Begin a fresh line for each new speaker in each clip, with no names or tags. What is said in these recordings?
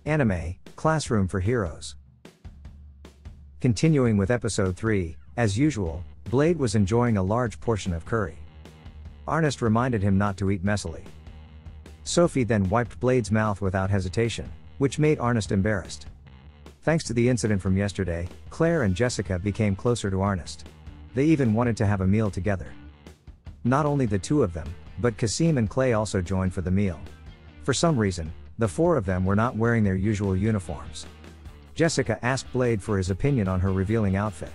Anime, Classroom for Heroes. Continuing with episode 3, as usual, Blade was enjoying a large portion of curry. Arnest reminded him not to eat messily. Sophie then wiped Blade's mouth without hesitation, which made Arnest embarrassed. Thanks to the incident from yesterday, Claire and Jessica became closer to Arnest. They even wanted to have a meal together. Not only the two of them, but Kasim and Clay also joined for the meal. For some reason, the four of them were not wearing their usual uniforms. Jessica asked Blade for his opinion on her revealing outfit.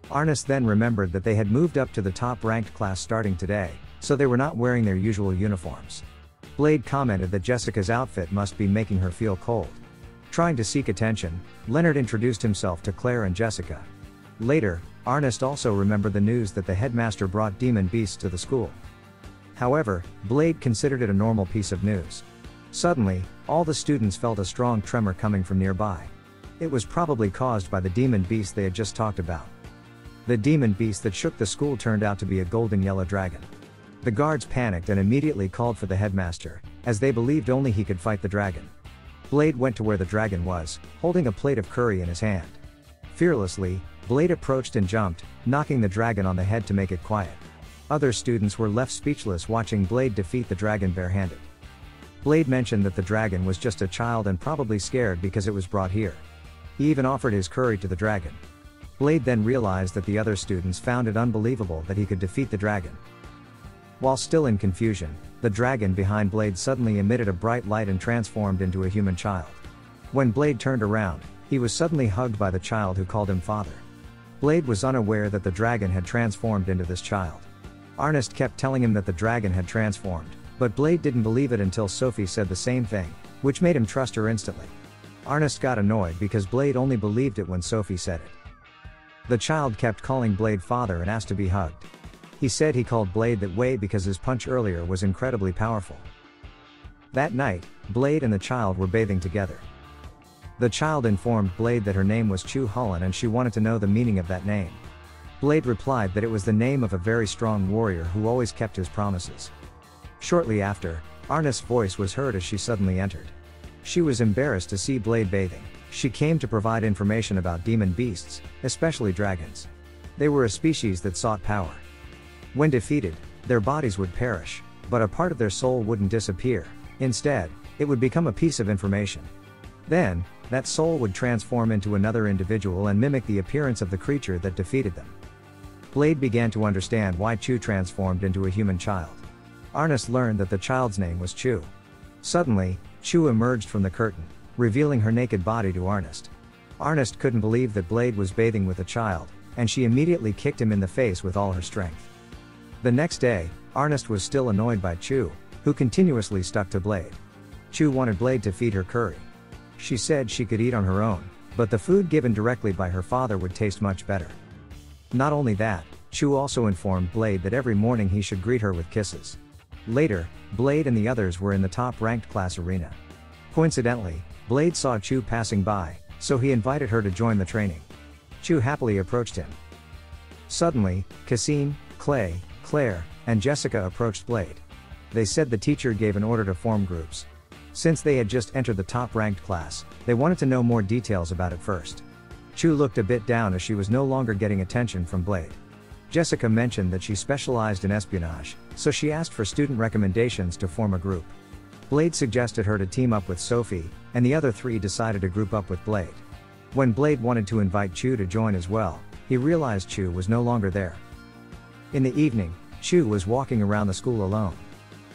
Arnest then remembered that they had moved up to the top-ranked class starting today, so they were not wearing their usual uniforms. Blade commented that Jessica's outfit must be making her feel cold. Trying to seek attention, Leonard introduced himself to Claire and Jessica. Later, Arnest also remembered the news that the headmaster brought demon beasts to the school. However, Blade considered it a normal piece of news. Suddenly, all the students felt a strong tremor coming from nearby. It was probably caused by the demon beast they had just talked about. The demon beast that shook the school turned out to be a golden yellow dragon. The guards panicked and immediately called for the headmaster, as they believed only he could fight the dragon. Blade went to where the dragon was, holding a plate of curry in his hand. Fearlessly, Blade approached and jumped, knocking the dragon on the head to make it quiet. Other students were left speechless watching Blade defeat the dragon barehanded. Blade mentioned that the dragon was just a child and probably scared because it was brought here. He even offered his curry to the dragon. Blade then realized that the other students found it unbelievable that he could defeat the dragon. While still in confusion, the dragon behind Blade suddenly emitted a bright light and transformed into a human child. When Blade turned around, he was suddenly hugged by the child who called him father. Blade was unaware that the dragon had transformed into this child. Arnest kept telling him that the dragon had transformed, but Blade didn't believe it until Sophie said the same thing, which made him trust her instantly. Arnest got annoyed because Blade only believed it when Sophie said it. The child kept calling Blade father and asked to be hugged. He said he called Blade that way because his punch earlier was incredibly powerful. That night, Blade and the child were bathing together. The child informed Blade that her name was Chu Hullen and she wanted to know the meaning of that name. Blade replied that it was the name of a very strong warrior who always kept his promises. Shortly after, Arnest's voice was heard as she suddenly entered. She was embarrassed to see Blade bathing. She came to provide information about demon beasts, especially dragons. They were a species that sought power. When defeated, their bodies would perish, but a part of their soul wouldn't disappear. Instead, it would become a piece of information. Then, that soul would transform into another individual and mimic the appearance of the creature that defeated them. Blade began to understand why Chu transformed into a human child. Arnest learned that the child's name was Chu. Suddenly, Chu emerged from the curtain, revealing her naked body to Arnest. Arnest couldn't believe that Blade was bathing with a child, and she immediately kicked him in the face with all her strength. The next day, Arnest was still annoyed by Chu, who continuously stuck to Blade. Chu wanted Blade to feed her curry. She said she could eat on her own, but the food given directly by her father would taste much better. Not only that, Chu also informed Blade that every morning he should greet her with kisses. Later, Blade and the others were in the top-ranked class arena. Coincidentally, Blade saw Chu passing by, so he invited her to join the training. Chu happily approached him. Suddenly, Kasim, Clay, Claire, and Jessica approached Blade. They said the teacher gave an order to form groups. Since they had just entered the top-ranked class, they wanted to know more details about it first. Chu looked a bit down as she was no longer getting attention from Blade. Jessica mentioned that she specialized in espionage, so she asked for student recommendations to form a group. Blade suggested her to team up with Sophie, and the other three decided to group up with Blade. When Blade wanted to invite Chu to join as well, he realized Chu was no longer there. In the evening, Chu was walking around the school alone.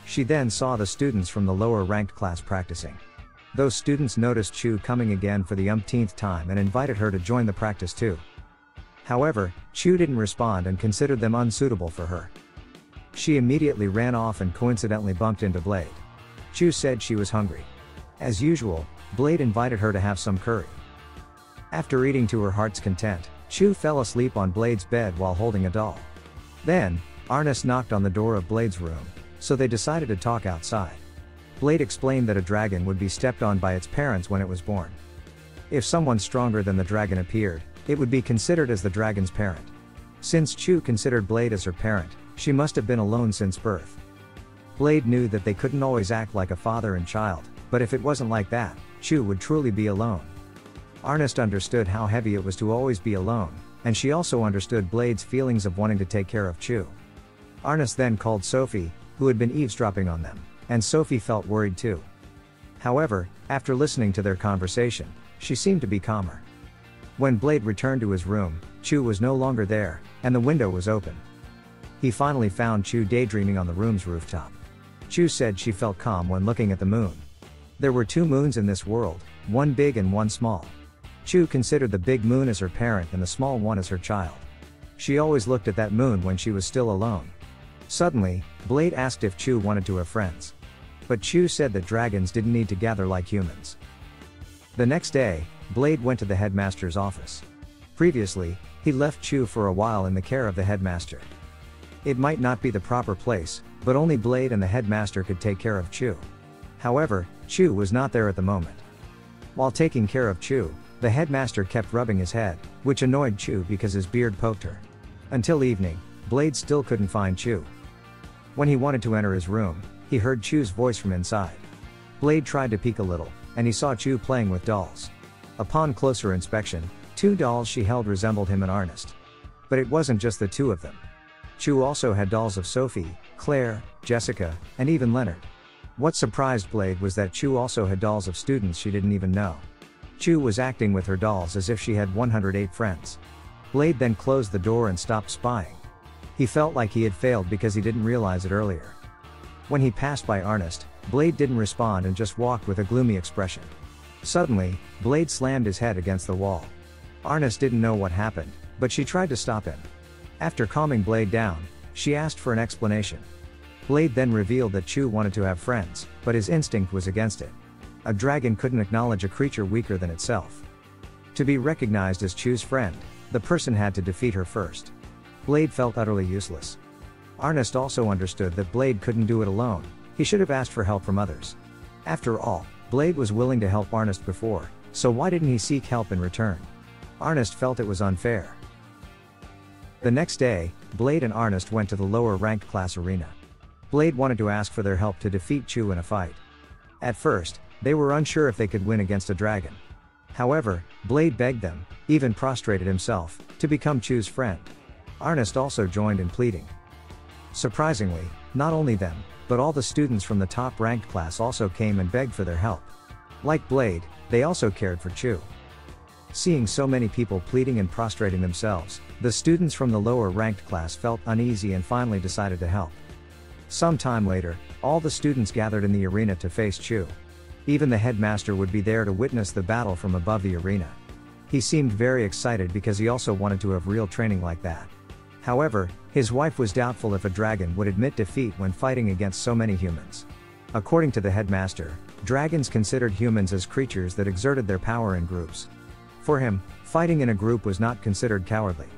She then saw the students from the lower-ranked class practicing. Those students noticed Chu coming again for the umpteenth time and invited her to join the practice too. However, Chu didn't respond and considered them unsuitable for her. She immediately ran off and coincidentally bumped into Blade. Chu said she was hungry. As usual, Blade invited her to have some curry. After eating to her heart's content, Chu fell asleep on Blade's bed while holding a doll. Then, Arnest knocked on the door of Blade's room, so they decided to talk outside. Blade explained that a dragon would be stepped on by its parents when it was born. If someone stronger than the dragon appeared, it would be considered as the dragon's parent. Since Chu considered Blade as her parent, she must have been alone since birth. Blade knew that they couldn't always act like a father and child, but if it wasn't like that, Chu would truly be alone. Arnest understood how heavy it was to always be alone, and she also understood Blade's feelings of wanting to take care of Chu. Arnest then called Sophie, who had been eavesdropping on them, and Sophie felt worried too. However, after listening to their conversation, she seemed to be calmer. When Blade returned to his room, Chu was no longer there, and the window was open. He finally found Chu daydreaming on the room's rooftop. Chu said she felt calm when looking at the moon. There were 2 moons in this world, one big and one small. Chu considered the big moon as her parent and the small one as her child. She always looked at that moon when she was still alone. Suddenly, Blade asked if Chu wanted to have friends. But Chu said that dragons didn't need to gather like humans. The next day, Blade went to the headmaster's office. Previously, he left Chu for a while in the care of the headmaster. It might not be the proper place, but only Blade and the headmaster could take care of Chu. However, Chu was not there at the moment. While taking care of Chu, the headmaster kept rubbing his head, which annoyed Chu because his beard poked her. Until evening, Blade still couldn't find Chu. When he wanted to enter his room, he heard Chu's voice from inside. Blade tried to peek a little, and he saw Chu playing with dolls. Upon closer inspection, 2 dolls she held resembled him and Arnest. But it wasn't just the 2 of them. Chu also had dolls of Sophie, Claire, Jessica, and even Leonard. What surprised Blade was that Chu also had dolls of students she didn't even know. Chu was acting with her dolls as if she had 108 friends. Blade then closed the door and stopped spying. He felt like he had failed because he didn't realize it earlier. When he passed by Arnest, Blade didn't respond and just walked with a gloomy expression. Suddenly, Blade slammed his head against the wall. Arnest didn't know what happened, but she tried to stop him. After calming Blade down, she asked for an explanation. Blade then revealed that Chu wanted to have friends, but his instinct was against it. A dragon couldn't acknowledge a creature weaker than itself. To be recognized as Chu's friend, the person had to defeat her first. Blade felt utterly useless. Arnest also understood that Blade couldn't do it alone, he should have asked for help from others. After all, Blade was willing to help Arnest before, so why didn't he seek help in return? Arnest felt it was unfair. The next day, Blade and Arnest went to the lower ranked class arena. Blade wanted to ask for their help to defeat Chu in a fight. At first, they were unsure if they could win against a dragon. However, Blade begged them, even prostrated himself, to become Chu's friend. Arnest also joined in pleading. Surprisingly, not only them, but all the students from the top ranked class also came and begged for their help. Like Blade, they also cared for Chu. Seeing so many people pleading and prostrating themselves, the students from the lower ranked class felt uneasy and finally decided to help. Some time later, all the students gathered in the arena to face Chu. Even the headmaster would be there to witness the battle from above the arena. He seemed very excited because he also wanted to have real training like that. However, his wife was doubtful if a dragon would admit defeat when fighting against so many humans. According to the headmaster, dragons considered humans as creatures that exerted their power in groups. For him, fighting in a group was not considered cowardly.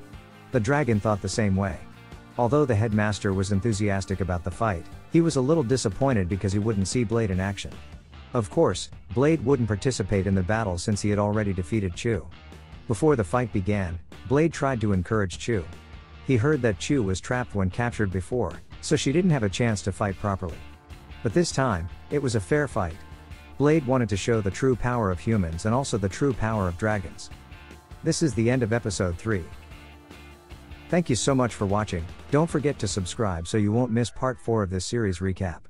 The dragon thought the same way. Although the headmaster was enthusiastic about the fight, he was a little disappointed because he wouldn't see Blade in action. Of course, Blade wouldn't participate in the battle since he had already defeated Chu. Before the fight began, Blade tried to encourage Chu. He heard that Chu was trapped when captured before, so she didn't have a chance to fight properly. But this time, it was a fair fight. Blade wanted to show the true power of humans and also the true power of dragons. This is the end of episode 3. Thank you so much for watching. Don't forget to subscribe so you won't miss part 4 of this series recap.